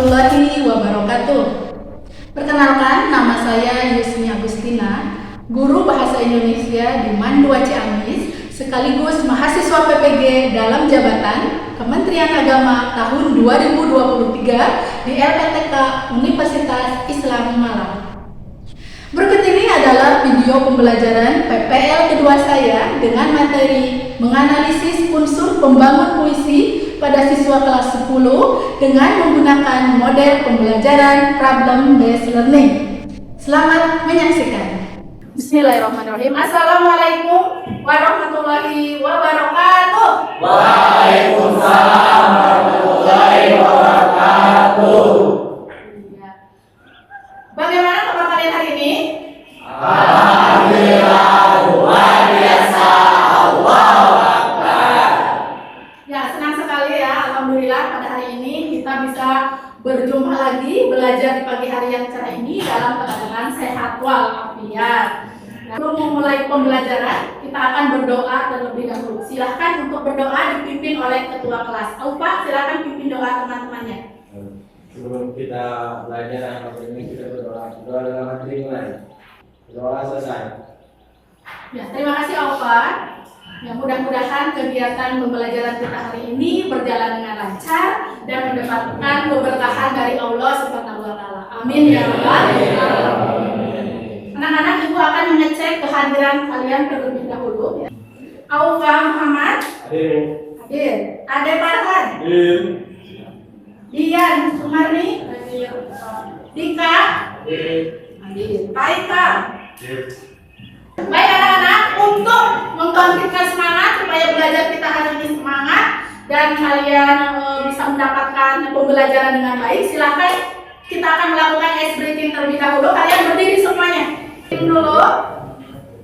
warahmatullahi wabarakatuh. Perkenalkan, nama saya Yusni Agustina, guru Bahasa Indonesia di MAN 2 Ciamis, sekaligus mahasiswa PPG dalam jabatan Kementerian Agama tahun 2023 di LPTK Universitas Islam Malang. Berikut ini adalah video pembelajaran PPL kedua saya dengan materi menganalisis unsur pembangun puisi pada siswa kelas 10 dengan menggunakan model pembelajaran problem based learning. Selamat menyaksikan. Bismillahirrahmanirrahim. Assalamualaikum warahmatullahi wabarakatuh. Waalaikumsalam warahmatullahi wabarakatuh. Bagaimana kabar kalian hari ini? Alhamdulillah, luar biasa. Allahu Akbar. Ya, senang sekali ya. Alhamdulillah pada hari ini kita bisa berjumpa lagi belajar di pagi hari yang cerah ini dalam keadaan sehat walafiat. Sebelum memulai pembelajaran, kita akan berdoa terlebih dahulu. Silahkan untuk berdoa dipimpin oleh ketua kelas. Aufa, silahkan pimpin doa teman-temannya. Sebelum kita belajar apa ini kita berdoa. Doa dalam hati mulai. Doa selesai. Ya, terima kasih Aufa. Ya, mudah-mudahan kegiatan pembelajaran kita hari ini berjalan dengan lancar dan mendapatkan keberkahan dari Allah Subhanahu wa taala. Amin ya rabbal alamin. Anak-anak, Ibu akan mengecek kehadiran kalian terlebih dahulu. Aufa Muhammad hadir. Ade Farhan hadir. Dian Sumarni hadir. Dika hadir. Taika hadir. Baik anak-anak, untuk membangkitkan semangat supaya belajar kita hari ini semangat dan kalian bisa mendapatkan pembelajaran dengan baik, silahkan kita akan melakukan ice breathing terlebih dahulu. Kalian berdiri semuanya. Dulu,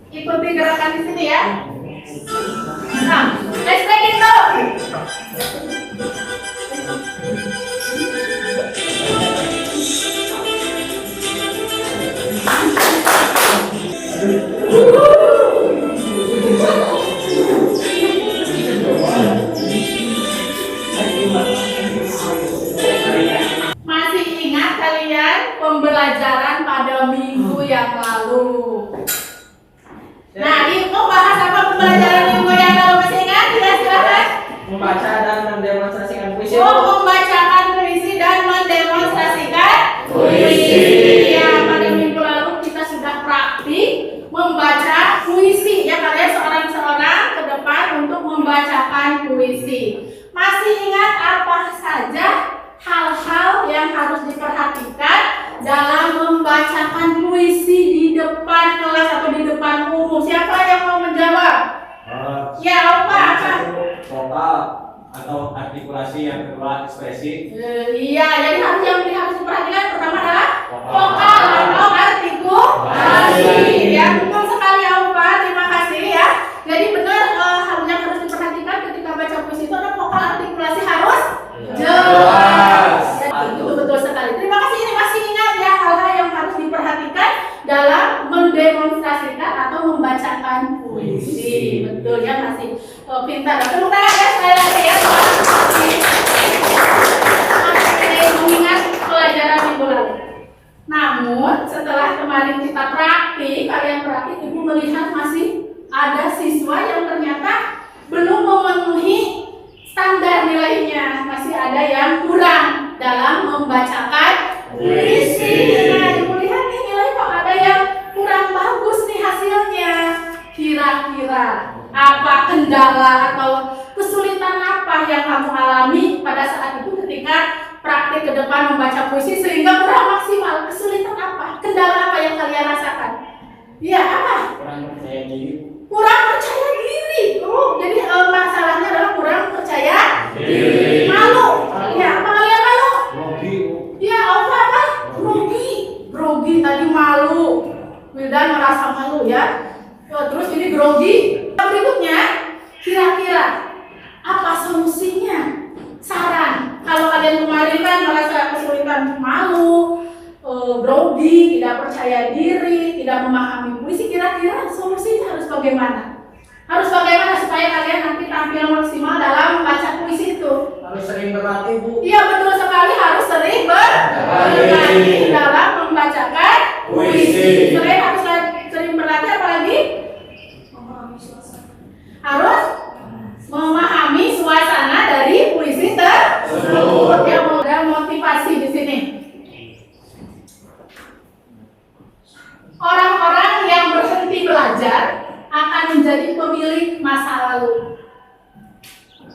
ikuti gerakan di sini ya. Nah, ice breathing dulu. Masih ingat kalian pembelajaran pada minggu yang lalu? Nah, Ibu bahas apa pembelajaran minggu yang lalu? Masih ingat? Silakan. Membaca dan mendemonstrasikan puisi. Membacakan puisi dan mendemonstrasikan puisi. Ya, pada minggu lalu kita sudah praktik membaca puisi. Ya, kalian seorang-seorang ke depan untuk membacakan puisi. Masih ingat apa saja hal-hal yang harus diperhatikan dalam membacakan puisi di depan kelas atau di depan umum? Siapa yang mau menjawab? Ya, apa? Vokal atau artikulasi, yang kedua ekspresi. Iya, jadi yang harus diperhatikan pertama adalah vokal atau artikulasi. Ya, betul sekali Aufa, terima kasih ya. Jadi benar hal yang harus diperhatikan ketika baca puisi itu adalah vokal, artikulasi harus jelas. Ya, betul sekali. Terima kasih. Ini masih ingat ya hal-hal yang harus diperhatikan dalam mendemonstrasikan atau membacakan puisi. Betul ya, masih pintar. Tepuk tangan ya sekali lagi ya. Masih mengingat pelajaran minggu lalu. Namun setelah kemarin kita praktik, kalian praktik, Ibu melihat masih ada siswa yang ternyata belum memenuhi standar nilainya, masih ada yang kurang dalam membacakan puisi. Nah, Ibu lihat nih nilai kok ada yang kurang bagus nih hasilnya. Kira-kira apa kendala atau kesulitan apa yang kamu alami pada saat itu ketika praktik ke depan membaca puisi sehingga kurang maksimal? Kesulitan apa? Kendala apa yang kalian rasakan? Iya, apa? Kurang percaya diri. Kurang percaya diri. Jadi masalahnya adalah kurang percaya diri. Malu. Ya, apa kalian malu? Grogi. Iya, apa? Grogi. Grogi tadi malu. Wildan merasa malu ya. Terus ini grogi. Berikutnya, kira-kira apa solusinya? Saran. Kalau kalian kemarin kan merasa kesulitan, malu, grogi, tidak percaya diri, tidak memahami puisi, kira-kira solusinya harus bagaimana? Harus bagaimana supaya kalian nanti tampil maksimal dalam membaca puisi itu? Harus sering berlatih, Bu. Iya, betul sekali, harus sering berlatih dalam membacakan puisi. Selain harus sering berlatih, apalagi harus memahami suasana dari puisi tersebut. Ya, ada motivasi di sini. Orang-orang yang berhenti belajar akan menjadi pemilik masa lalu.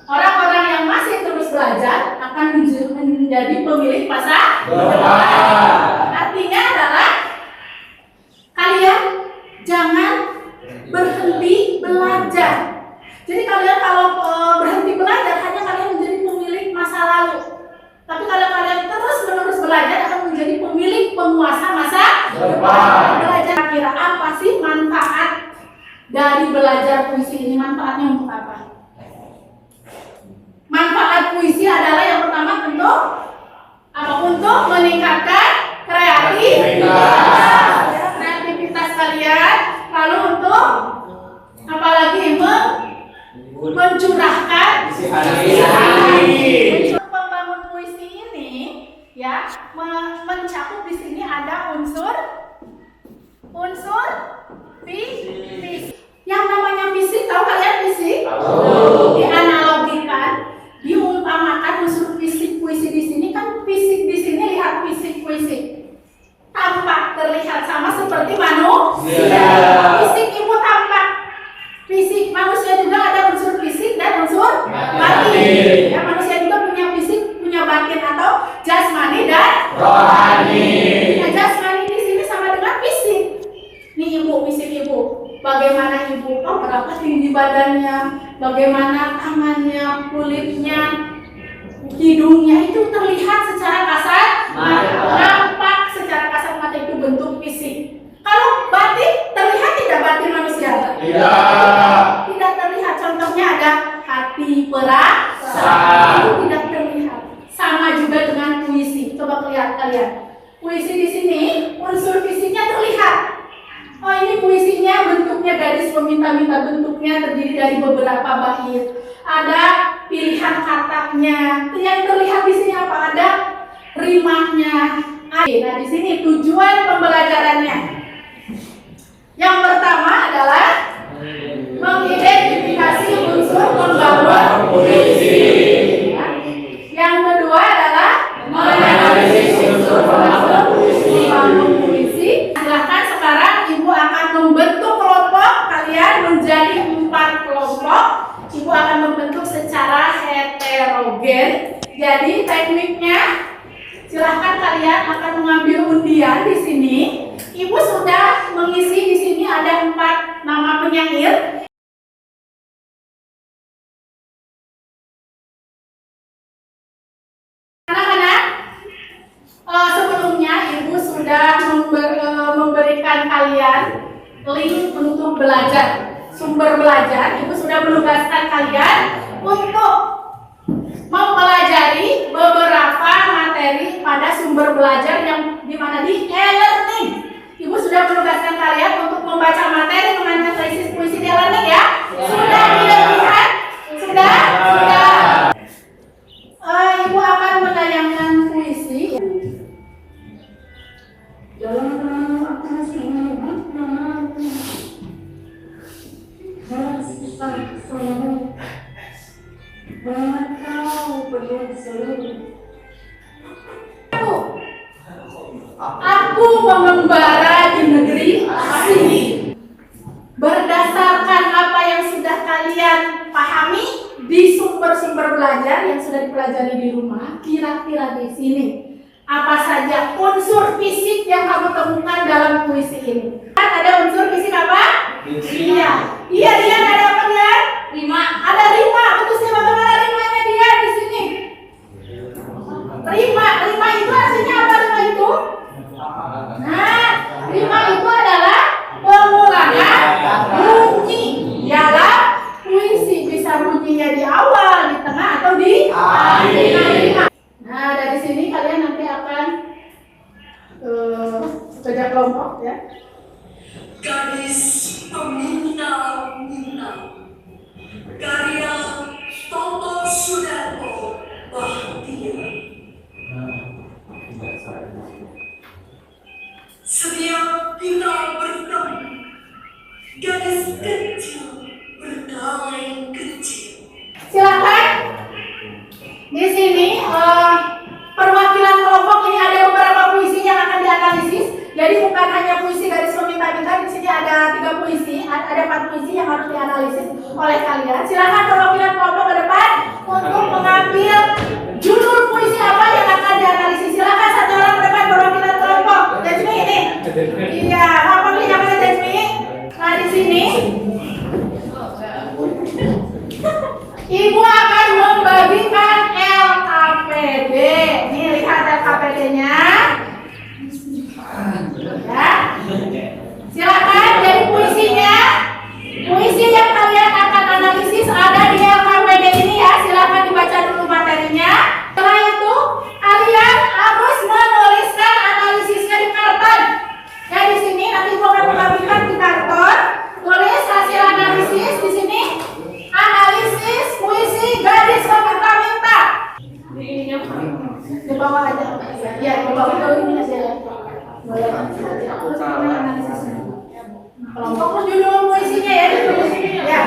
Orang-orang yang masih terus belajar akan menjadi pemilik masa depan. Artinya adalah kalian jangan berhenti belajar. Jadi kalian kalau berhenti belajar hanya kalian menjadi pemilik masa lalu. Tapi kalau kalian terus-menerus belajar akan menjadi pemilik penguasa masa depan. Belajar kira apa sih manfaat dari belajar puisi ini? Manfaatnya untuk apa? Manfaat puisi adalah yang pertama tentu apa? Untuk meningkatkan kreativitas kalian. Lalu untuk apalagi mencurahkan isi hati. Membangun puisi ini ya mencakup di sini ada unsur fisik. Yang namanya fisik, tahu kalian fisik? Dianalogikan, diumpamakan unsur fisik puisi di sini kan fisik di sini, lihat fisik puisi. Tampak terlihat sama seperti manusia. Fisik ibu tampak. Fisik manusia juga ada unsur fisik dan unsur batin. Ya, manusia juga punya fisik, punya batin atau jasmani dan rohani. Nah, jasmani di sini sama dengan fisik. Nih ibu, fisik ibu. Bagaimana ibu? Oh, berapa tinggi badannya? Bagaimana tangannya, kulitnya, hidungnya itu terlihat secara kasat mata. Nampak secara kasat mata itu bentuk fisik. Kalau batin terlihat tidak batin manusia? Tidak terlihat. Contohnya ada hati, perasaan, itu tidak terlihat. Sama juga dengan puisi. Coba lihat kalian. Puisi di sini unsur fisiknya terlihat. Oh, ini puisinya bentuknya garis meminta-minta, bentuknya terdiri dari beberapa bait. Ada pilihan katanya. Yang terlihat di sini apa? Ada rimanya. Nah, di sini tujuan pembelajarannya. Yang pertama adalah mengidentifikasi unsur pembangun puisi. Yang kedua adalah menganalisis unsur pembangun puisi. Silahkan sekarang ibu akan membentuk kelompok kalian menjadi 4 kelompok. Ibu akan membentuk secara heterogen. Jadi tekniknya, silahkan kalian akan mengambil undian di sini. Ibu sudah mengisi di sini ada 4 nama penyair. Anak-anak, sebelumnya ibu sudah memberikan kalian link untuk belajar, sumber belajar. Ibu sudah menugaskan kalian untuk mempelajari beberapa materi pada sumber belajar yang dimana di e-learning. Ibu sudah menugaskan kalian untuk membaca materi menganalisis puisi di e-learning ya? Sudah dilihat? Sudah? Ibu akan menayangkan puisi. Aku mengembara di negeri asing. Berdasarkan apa yang sudah kalian pahami di sumber-sumber belajar yang sudah dipelajari di rumah, kira-kira di sini apa saja unsur fisik yang kamu temukan dalam puisi ini? Ada unsur fisik apa? Iya, ada apa dia? Rima. Ada rima. Betul sih, bagaimana rimanya dia di sini? Rima itu artinya apa? Rima itu? Nah, rima itu adalah pengulangan bunyi dalam puisi. Bisa bunyinya di awal, di tengah, atau di akhir. Nah, dari sini kalian nanti akan kerja kelompok ya. Gadis Pemuna-Muna, karya Toto Sudarmo Bahtiar. setiap kita bertemu, gadis kecil berdamai kecil. Silakan. Di sini perwakilan kelompok ini ada beberapa puisi yang akan dianalisis. Jadi bukan hanya puisi garis meminta-minta, di sini ada 3 puisi, ada 4 puisi yang harus dianalisis oleh kalian. Silakan perwakilan kelompok ke depan untuk mengambil judul puisi apa yang akan dianalisis. Silakan satu orang ke depan perwakilan kelompok. Jasmi ini. Iya, apa nih namanya Jasmi? Nah di sini Ibu akan membagikan LKPD. Nih lihat LKPD-nya. Ya. Silakan dari puisinya. Puisi yang kalian akan analisis ada di LKPD ini ya. Silakan dibaca dulu materinya. Setelah itu kalian harus menuliskan analisisnya di karton. Ya di sini nanti Ibu akan membagikan di karton. Tulis hasil analisis di sini. Analisis puisi gadis meminta-minta. Di bawah aja. Ya, di bawah itu ini hasilnya. Kelompok terus judul puisinya ya, ditulis ya.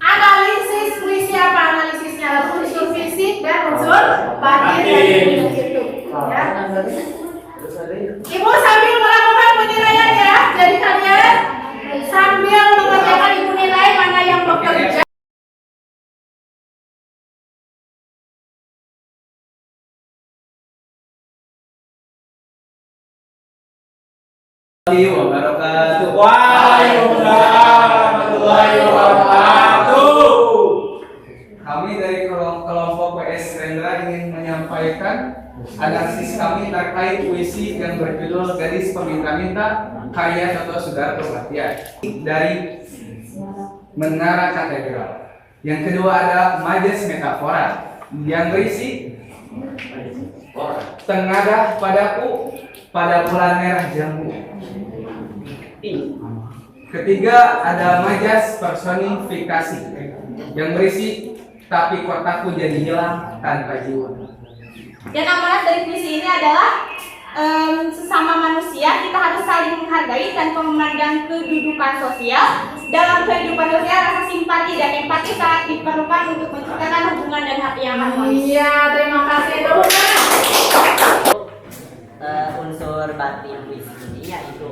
Analisis puisi apa analisisnya? Unsur fisik dan unsur batin dari puisi itu. Ya. Ibu sambil melakukan penilaian ya. Jadi kalian sambil mengerjakan ibu nilai mana yang bekerja. Wabarakatuh. Waalaikumsalam warahmatullahi wabarakatuh. Kami dari kelompok PS Rendra ingin menyampaikan analisis kami terkait puisi yang berjudul Gadis Peminta-Minta karya Toto Sudarto Batiar dari Menara Katedral. Yang kedua ada Majas Metafora yang berisi Tengadah padaku pada bulan merah jambu. Ketiga ada Majas personifikasi yang berisi tapi kotaku jadi hilang tanpa jiwa. Dan amanat dari puisi ini adalah sesama manusia kita harus saling menghargai dan memandang kedudukan sosial. Dalam kehidupan sosial rasa simpati dan empati sangat diperlukan untuk menciptakan hubungan dan hati yang harmonis. Iya, terima kasih dulu. Unsur batin puisi ini yaitu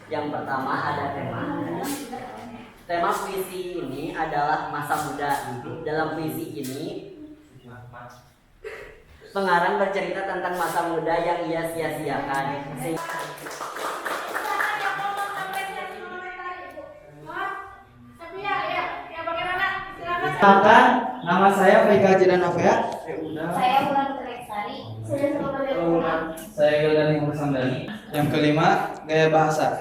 yang pertama ada tema. Tema puisi ini adalah masa muda. Dalam puisi ini pengarang bercerita tentang masa muda yang ia sia-siakan. Silakan, nama saya Faika Jidan Novia. Saya Bulan Putri. Saya Yodani Husamdani. Yang kelima, gaya bahasa.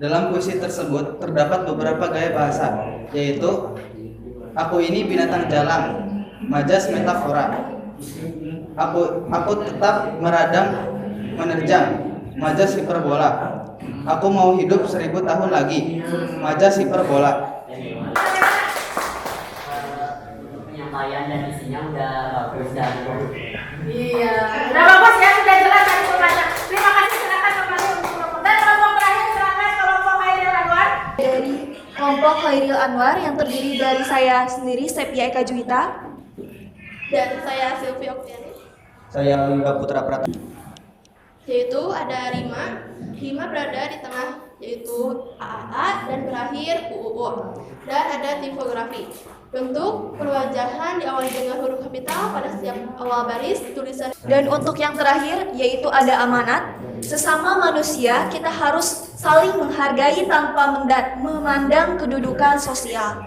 Dalam puisi tersebut terdapat beberapa gaya bahasa, yaitu aku ini binatang jalang, majas metafora. Aku tetap meradang, menerjang, majas hiperbola. Aku mau hidup 1000 tahun lagi, majas hiperbola. Penyampaian dan isinya udah bagus dan Iya, udah bagus ya, sudah jelas dari pembaca. Terima kasih, silakan kembali untuk kelompok. Dan kelompok terakhir silakan kelompok Khairil Anwar. Dari kelompok Khairil Anwar yang terdiri dari saya sendiri, Sepia Eka Juwita, dan saya Sylvia Oktiani. Saya Yuda Putra Pratama. Yaitu ada Rima berada di tengah, yaitu AAA dan berakhir UUU. Dan ada tipografi. Bentuk perwajahan diawali dengan huruf kapital pada setiap awal baris tulisan. Dan untuk yang terakhir yaitu ada amanat. Sesama manusia kita harus saling menghargai tanpa memandang kedudukan sosial.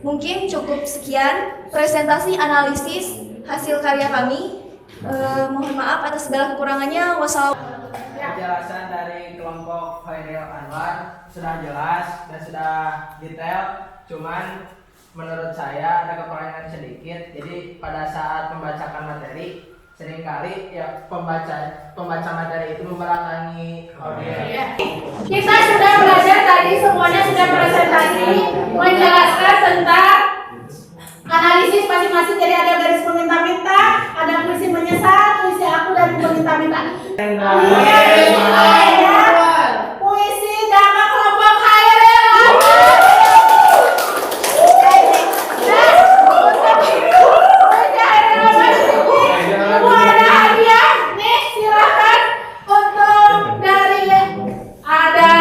Mungkin cukup sekian presentasi analisis hasil karya kami. Mohon maaf atas segala kekurangannya. Wassalamualaikum. Penjelasan dari kelompok Khairil Anwar sudah jelas dan sudah detail, cuman menurut saya ada kekurangan sedikit. Jadi pada saat membacakan materi seringkali ya pembaca materi itu memerangi audiens. Kita sudah belajar tadi, semuanya sudah presentasi menjelaskan tentang analisis tulis masing-masing, jadi ada garis peminta-minta, ada puisi menyesal, puisi aku dan peminta-minta. Puisi drama kelompok Khairil. Ada hadiah nih, silakan untuk dari ada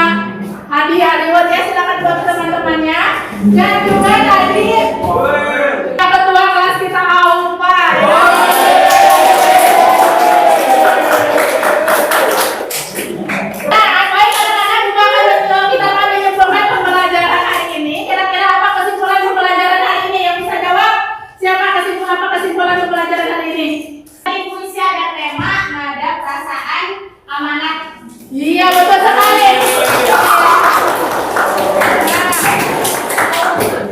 hadiah reward ya, silakan buat teman-temannya dan juga tadi ketua kelas kita Aupa. Nah, baik anak-anak juga kita akan menyimpulkan pembelajaran hari ini. Kira-kira apa kesimpulan pembelajaran hari ini? Yang bisa jawab? Siapa kesimpulan pembelajaran hari ini? Dari puisi ada tema, nada, perasaan, amanat. Iya, betul sekali.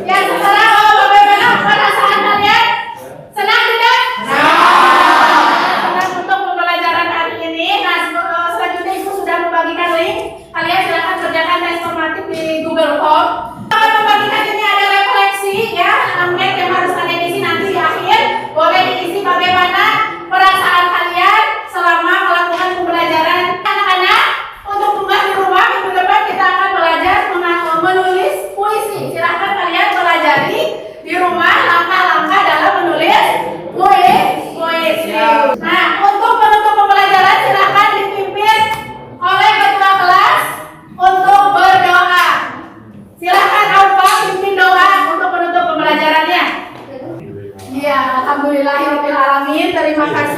Ya, sekarang bagaimana perasaan kalian? Senang tidak? Senang untuk pembelajaran hari ini. Nah, selanjutnya Ibu sudah membagikan link. Kalian silakan kerjakan tes formatif di Google Form. Akan membagikan ini ada refleksi ya, angket yang harus kalian isi nanti di akhir. Boleh diisi bagaimana perasaan kalian selama melakukan pembelajaran. Anak-anak, untuk tugas di rumah minggu depan kita akan belajar menulis puisi. Silahkan kalian pelajari di rumah langkah-langkah dalam menulis puisi. Nah, untuk penutup pembelajaran silahkan dipimpin oleh ketua kelas untuk berdoa. Silahkan Aupa pimpin doa untuk penutup pembelajarannya. Ya, alhamdulillahirobbilalamin. Terima kasih